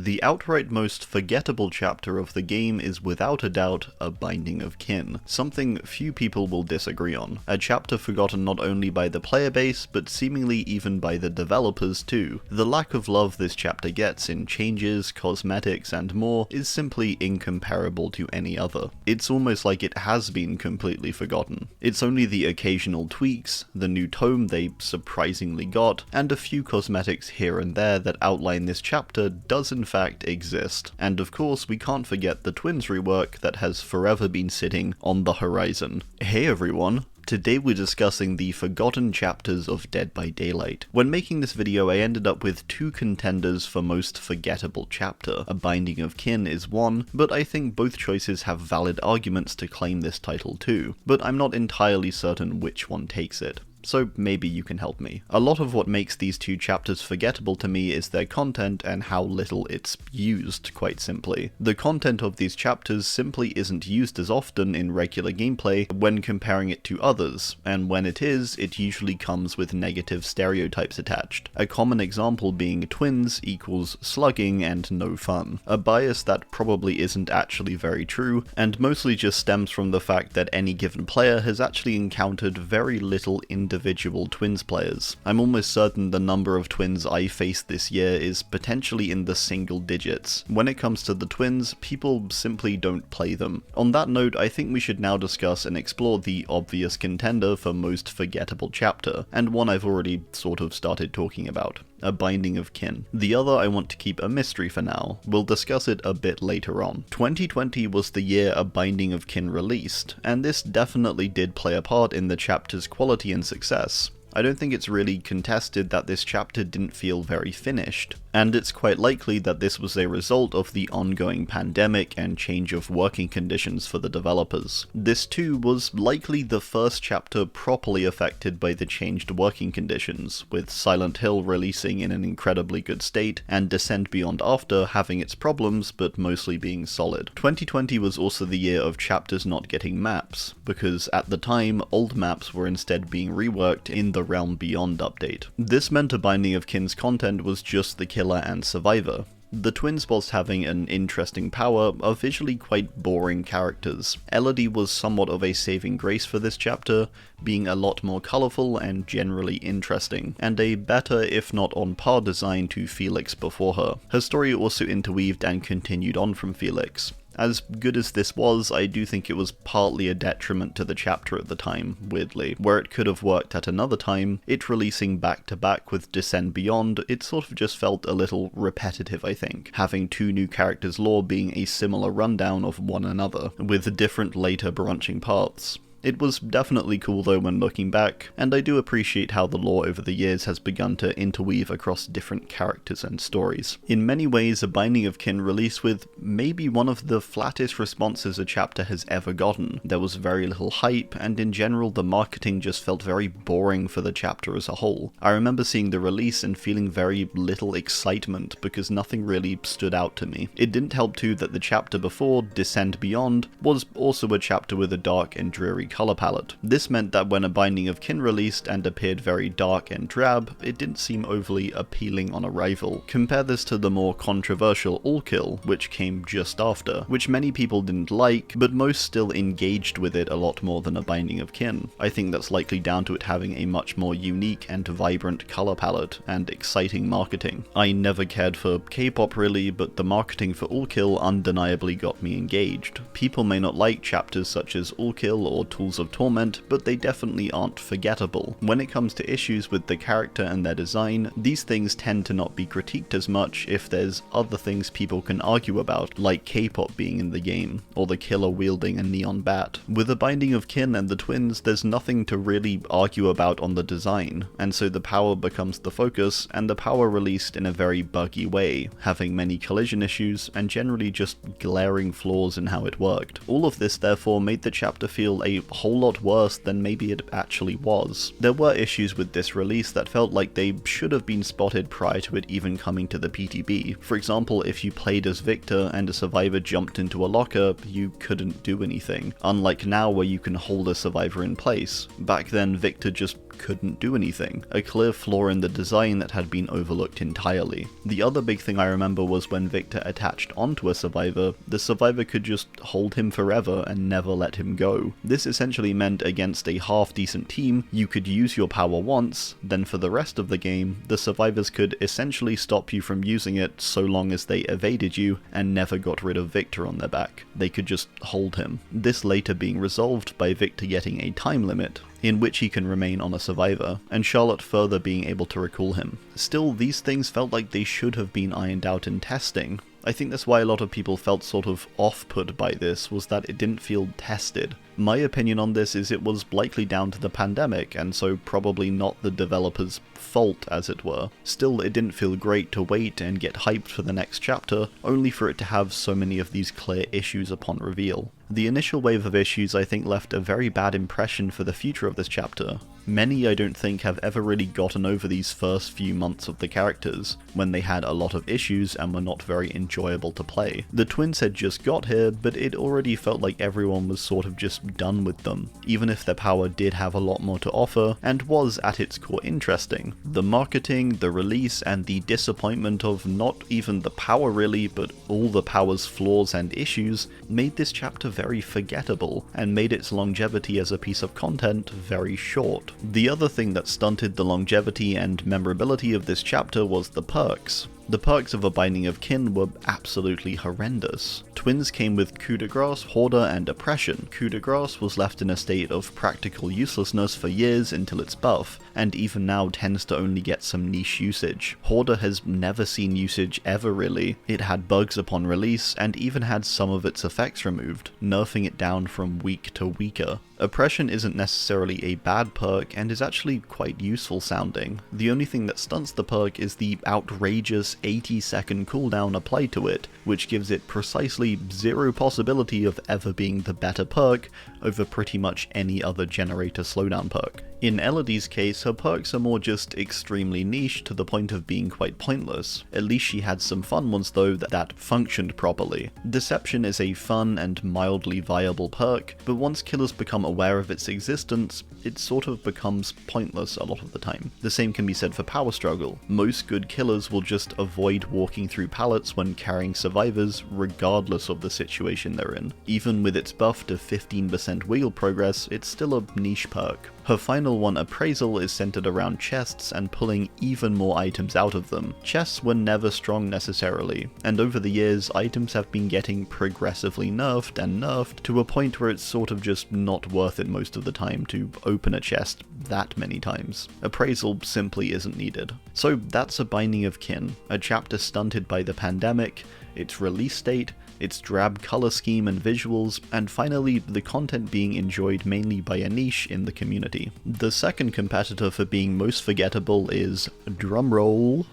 The outright most forgettable chapter of the game is without a doubt A Binding of Kin, something few people will disagree on. A chapter forgotten not only by the player base, but seemingly even by the developers too. The lack of love this chapter gets in changes, cosmetics, and more is simply incomparable to any other. It's almost like it has been completely forgotten. It's only the occasional tweaks, the new tome they surprisingly got, and a few cosmetics here and there that outline this chapter does in fact exist. And of course we can't forget the Twins rework that has forever been sitting on the horizon. Hey everyone! Today we're discussing the forgotten chapters of Dead by Daylight. When making this video I ended up with two contenders for most forgettable chapter. A Binding of Kin is one, but I think both choices have valid arguments to claim this title too. But I'm not entirely certain which one takes it. So maybe you can help me. A lot of what makes these two chapters forgettable to me is their content and how little it's used, quite simply. The content of these chapters simply isn't used as often in regular gameplay when comparing it to others, and when it is, it usually comes with negative stereotypes attached. A common example being twins equals slugging and no fun. A bias that probably isn't actually very true, and mostly just stems from the fact that any given player has actually encountered very little individual twins players. I'm almost certain the number of twins I faced this year is potentially in the single digits. When it comes to the twins, people simply don't play them. On that note, I think we should now discuss and explore the obvious contender for most forgettable chapter, and one I've already sort of started talking about. A Binding of Kin. The other I want to keep a mystery for now. We'll discuss it a bit later on. 2020 was the year A Binding of Kin released, and this definitely did play a part in the chapter's quality and success. I don't think it's really contested that this chapter didn't feel very finished, and it's quite likely that this was a result of the ongoing pandemic and change of working conditions for the developers. This too was likely the first chapter properly affected by the changed working conditions, with Silent Hill releasing in an incredibly good state, and Descent Beyond after having its problems but mostly being solid. 2020 was also the year of chapters not getting maps, because at the time old maps were instead being reworked in the Realm Beyond update. This meant A Binding of Kin's content was just the killer and survivor. The twins, whilst having an interesting power, are visually quite boring characters. Elodie was somewhat of a saving grace for this chapter, being a lot more colourful and generally interesting, and a better if not on par design to Felix before her. Her story also interweaved and continued on from Felix. As good as this was, I do think it was partly a detriment to the chapter at the time, weirdly. Where it could have worked at another time, it releasing back to back with Descend Beyond, it sort of just felt a little repetitive, I think, having two new characters' lore being a similar rundown of one another, with different later branching paths. It was definitely cool though when looking back, and I do appreciate how the lore over the years has begun to interweave across different characters and stories. In many ways, A Binding of Kin released with maybe one of the flattest responses a chapter has ever gotten. There was very little hype, and in general the marketing just felt very boring for the chapter as a whole. I remember seeing the release and feeling very little excitement because nothing really stood out to me. It didn't help too that the chapter before, Descend Beyond, was also a chapter with a dark and dreary color palette. This meant that when A Binding of Kin released and appeared very dark and drab, it didn't seem overly appealing on arrival. Compare this to the more controversial All Kill, which came just after, which many people didn't like, but most still engaged with it a lot more than A Binding of Kin. I think that's likely down to it having a much more unique and vibrant color palette and exciting marketing. I never cared for K-pop really, but the marketing for All Kill undeniably got me engaged. People may not like chapters such as All Kill or Tools of Torment, but they definitely aren't forgettable. When it comes to issues with the character and their design, these things tend to not be critiqued as much if there's other things people can argue about, like K-pop being in the game, or the killer wielding a neon bat. With A Binding of Kin and the twins, there's nothing to really argue about on the design, and so the power becomes the focus, and the power released in a very buggy way, having many collision issues, and generally just glaring flaws in how it worked. All of this therefore made the chapter feel a whole lot worse than maybe it actually was. There were issues with this release that felt like they should have been spotted prior to it even coming to the PTB. For example, if you played as Victor and a survivor jumped into a locker, you couldn't do anything, unlike now where you can hold a survivor in place. Back then, Victor just couldn't do anything, a clear flaw in the design that had been overlooked entirely. The other big thing I remember was when Victor attached onto a survivor, the survivor could just hold him forever and never let him go. This essentially meant against a half-decent team, you could use your power once, then for the rest of the game, the survivors could essentially stop you from using it so long as they evaded you and never got rid of Victor on their back. They could just hold him. This later being resolved by Victor getting a time limit, in which he can remain on a survivor, and Charlotte further being able to recall him. Still, these things felt like they should have been ironed out in testing. I think that's why a lot of people felt sort of off-put by this, was that it didn't feel tested. My opinion on this is it was likely down to the pandemic, and so probably not the developer's fault, as it were. Still, it didn't feel great to wait and get hyped for the next chapter, only for it to have so many of these clear issues upon reveal. The initial wave of issues I think left a very bad impression for the future of this chapter. Many I don't think have ever really gotten over these first few months of the characters, when they had a lot of issues and were not very enjoyable to play. The twins had just got here, but it already felt like everyone was sort of just done with them, even if their power did have a lot more to offer, and was at its core interesting. The marketing, the release, and the disappointment of not even the power really, but all the power's flaws and issues, made this chapter very forgettable, and made its longevity as a piece of content very short. The other thing that stunted the longevity and memorability of this chapter was the perks. The perks of A Binding of Kin were absolutely horrendous. Twins came with coup de grace, hoarder, and oppression. Coup de grace was left in a state of practical uselessness for years until its buff, and even now tends to only get some niche usage. Hoarder has never seen usage ever really. It had bugs upon release, and even had some of its effects removed, nerfing it down from weak to weaker. Oppression isn't necessarily a bad perk, and is actually quite useful sounding. The only thing that stunts the perk is the outrageous 80-second cooldown applied to it, which gives it precisely zero possibility of ever being the better perk over pretty much any other generator slowdown perk. In Elodie's case, her perks are more just extremely niche to the point of being quite pointless. At least she had some fun ones though that functioned properly. Deception is a fun and mildly viable perk, but once killers become aware of its existence, it sort of becomes pointless a lot of the time. The same can be said for Power Struggle. Most good killers will just avoid walking through pallets when carrying survivors regardless of the situation they're in. Even with its buff to 15% wheel progress, it's still a niche perk. Her final one, Appraisal, is centered around chests and pulling even more items out of them. Chests were never strong necessarily, and over the years items have been getting progressively nerfed and nerfed to a point where it's sort of just not worth it most of the time to open a chest that many times. Appraisal simply isn't needed. So that's A Binding of Kin, a chapter stunted by the pandemic, its release date, its drab colour scheme and visuals, and finally the content being enjoyed mainly by a niche in the community. The second competitor for being most forgettable is, drumroll,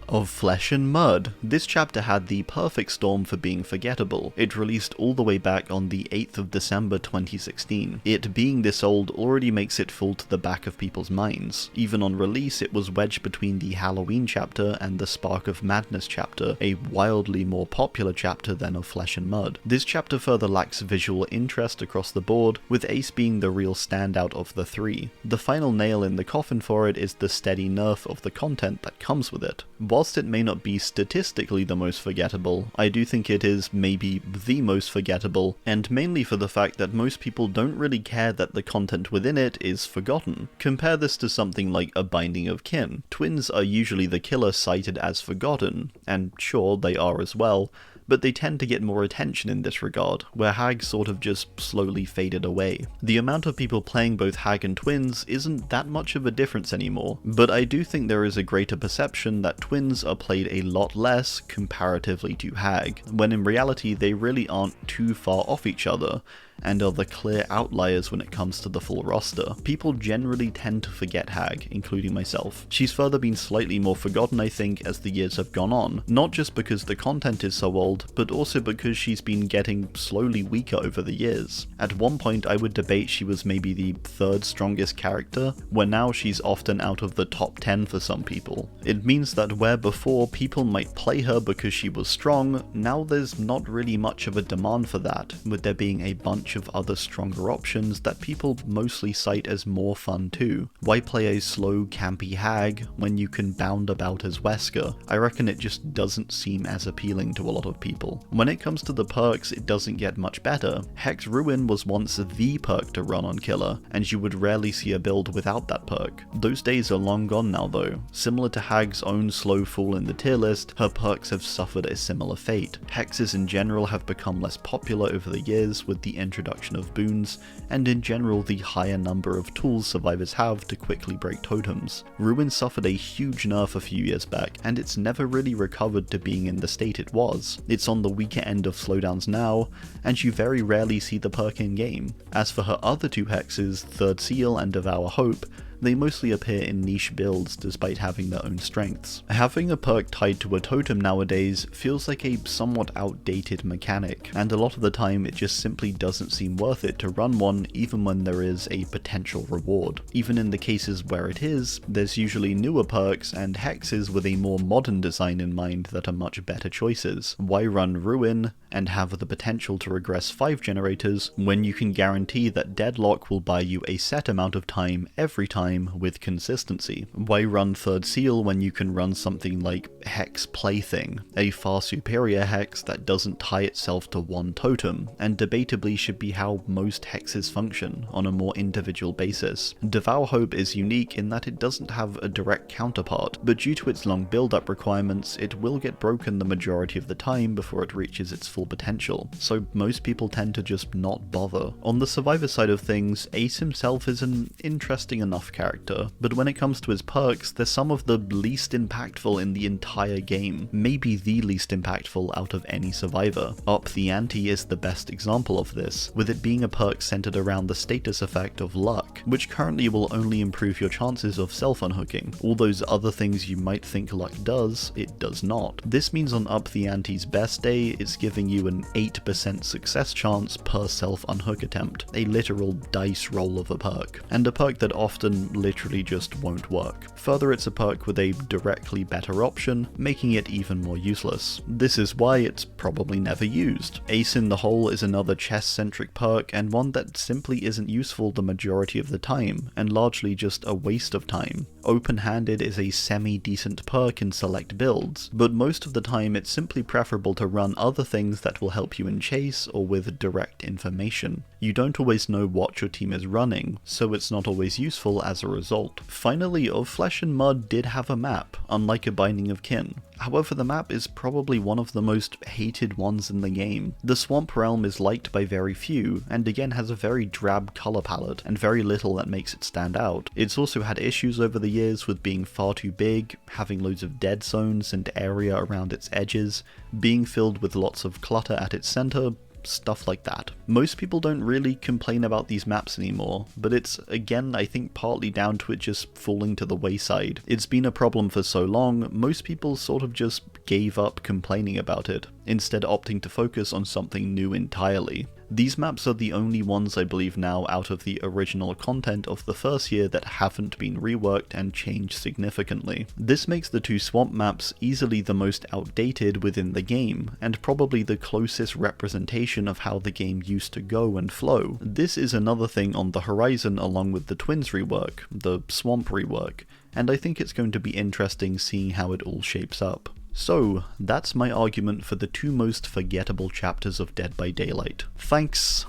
of Flesh and Mud. This chapter had the perfect storm for being forgettable. It released all the way back on the 8th of December 2016. It being this old already makes it fall to the back of people's minds. Even on release, it was wedged between the Halloween chapter and the Spark of Madness chapter, a wildly more popular chapter than Of Flesh and Mud. This chapter further lacks visual interest across the board, with Ace being the real standout of the three. The final nail in the coffin for it is the steady nerf of the content that comes with it. Whilst it may not be statistically the most forgettable, I do think it is maybe the most forgettable, and mainly for the fact that most people don't really care that the content within it is forgotten. Compare this to something like A Binding of Kin. Twins are usually the killer cited as forgotten, and sure, they are as well, but they tend to get more attention in this regard, where Hag sort of just slowly faded away. The amount of people playing both Hag and Twins isn't that much of a difference anymore, but I do think there is a greater perception that Twins are played a lot less comparatively to Hag, when in reality they really aren't too far off each other, and are the clear outliers when it comes to the full roster. People generally tend to forget Hag, including myself. She's further been slightly more forgotten I think as the years have gone on, not just because the content is so old, but also because she's been getting slowly weaker over the years. At one point I would debate she was maybe the third strongest character, where now she's often out of the top 10 for some people. It means that where before people might play her because she was strong, now there's not really much of a demand for that, with there being a bunch bunch of other stronger options that people mostly cite as more fun too. Why play a slow, campy hag when you can bound about as Wesker? I reckon it just doesn't seem as appealing to a lot of people. When it comes to the perks, it doesn't get much better. Hex Ruin was once the perk to run on Killer, and you would rarely see a build without that perk. Those days are long gone now though. Similar to Hag's own slow fall in the tier list, her perks have suffered a similar fate. Hexes in general have become less popular over the years with the introduction of boons, and in general the higher number of tools survivors have to quickly break totems. Ruin suffered a huge nerf a few years back, and it's never really recovered to being in the state it was. It's on the weaker end of slowdowns now, and you very rarely see the perk in game. As for her other two hexes, Third Seal and Devour Hope, they mostly appear in niche builds despite having their own strengths. Having a perk tied to a totem nowadays feels like a somewhat outdated mechanic, and a lot of the time it just simply doesn't seem worth it to run one even when there is a potential reward. Even in the cases where it is, there's usually newer perks and hexes with a more modern design in mind that are much better choices. Why run Ruin and have the potential to regress 5 generators when you can guarantee that Deadlock will buy you a set amount of time every time with consistency? Why run Third Seal when you can run something like Hex Plaything, a far superior hex that doesn't tie itself to one totem, and debatably should be how most hexes function on a more individual basis. Devour Hope is unique in that it doesn't have a direct counterpart, but due to its long build-up requirements, it will get broken the majority of the time before it reaches its full potential, so most people tend to just not bother. On the survivor side of things, Ace himself is an interesting enough character, but when it comes to his perks, they're some of the least impactful in the entire game, maybe the least impactful out of any survivor. Up the Ante is the best example of this, with it being a perk centered around the status effect of luck, which currently will only improve your chances of self-unhooking. All those other things you might think luck does, it does not. This means on Up the Ante's best day, it's giving you an 8% success chance per self-unhook attempt, a literal dice roll of a perk, and a perk that often literally just won't work. Further, it's a perk with a directly better option, making it even more useless. This is why it's probably never used. Ace in the Hole is another chest-centric perk, and one that simply isn't useful the majority of the time, and largely just a waste of time. Open-handed is a semi-decent perk in select builds, but most of the time it's simply preferable to run other things that will help you in chase or with direct information. You don't always know what your team is running, so it's not always useful as a result. Finally, Of Flesh and Mud did have a map, unlike a Binding of Kin. However, the map is probably one of the most hated ones in the game. The Swamp Realm is liked by very few, and again has a very drab colour palette, and very little that makes it stand out. It's also had issues over the years with being far too big, having loads of dead zones and area around its edges, being filled with lots of clutter at its centre, stuff like that. Most people don't really complain about these maps anymore, but it's, again, I think partly down to it just falling to the wayside. It's been a problem for so long, most people sort of just gave up complaining about it, instead opting to focus on something new entirely. These maps are the only ones I believe now out of the original content of the first year that haven't been reworked and changed significantly. This makes the two swamp maps easily the most outdated within the game, and probably the closest representation of how the game used to go and flow. This is another thing on the horizon along with the Twins rework, the swamp rework, and I think it's going to be interesting seeing how it all shapes up. So, that's my argument for the two most forgettable chapters of Dead by Daylight. Thanks,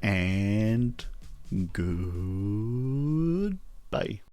and goodbye.